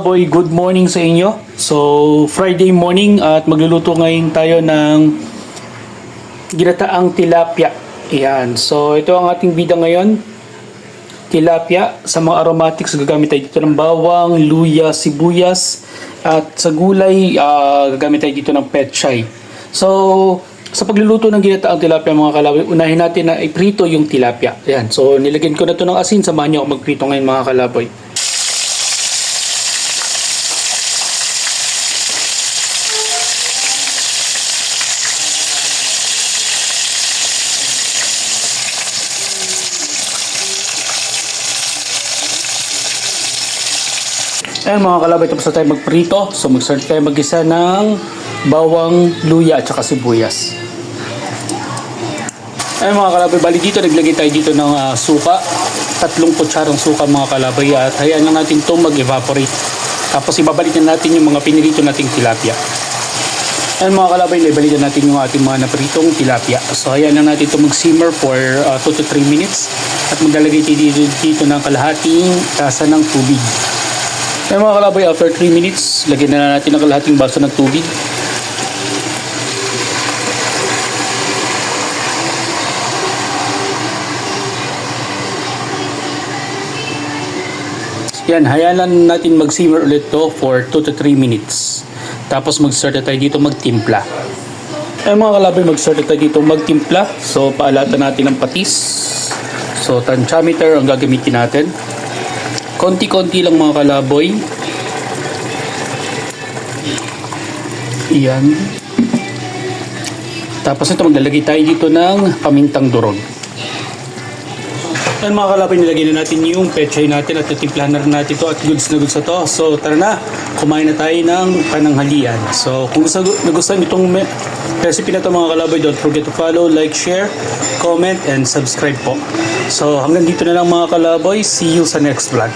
kalaboy, good morning sa inyo. So, Friday morning at magluluto ngayon tayo ng ginataang tilapia. Ayan. So, ito ang ating bida ngayon. Tilapia. Sa mga aromatics, gagamit tayo dito ng bawang, luya, sibuyas. At sa gulay, gagamit tayo dito ng petchay. So, sa pagluluto ng ginataang tilapia mga kalaboy, unahin natin na iprito yung tilapia. Ayan. So, nilagyan ko na ito ng asin. Samahan niyo ako magprito ngayon mga kalaboy. Ayan mga kalaboy, tapos na tayo magprito. So mag-start tayo mag-isa ng bawang, luya at saka sibuyas. Ayan mga kalaboy, bali dito naglagay tayo dito ng suka. 3 kutsarang suka mga kalaboy at hayaan lang natin itong mag-evaporate. Tapos ibabalikan natin yung mga pinirito nating tilapia. Ayan mga kalaboy, ibalikan natin yung ating mga napritong tilapia. So hayaan lang natin itong mag-simmer for 2 to 3 minutes. At maglalagay tayo dito ng kalahating tasa ng tubig. Ayan mga kalaboy, after 3 minutes, lagyan na natin ang kalahating baso ng tubig. Yan, hayaan lang natin mag-simmer ulit to for 2 to 3 minutes. Tapos mag-start na tayo dito magtimpla. Ayan mga kalaboy, mag-start na tayo dito magtimpla. So paalatan natin ng patis. So tantiameter ang gagamitin natin. Konti-konti lang mga kalaboy. Iyan. Tapos ito maglalagay tayo dito ng pamintang durog. Ayan mga kalaboy, nilagay na natin yung petchay natin at titimplahan na rin natin ito at goods na goods na to. So tara na, kumain na tayo ng pananghalian. So kung nagustuhan itong recipe na to mga kalaboy, don't forget to follow, like, share, comment, and subscribe po. So hanggang dito na lang mga kalaboy. See you sa next vlog.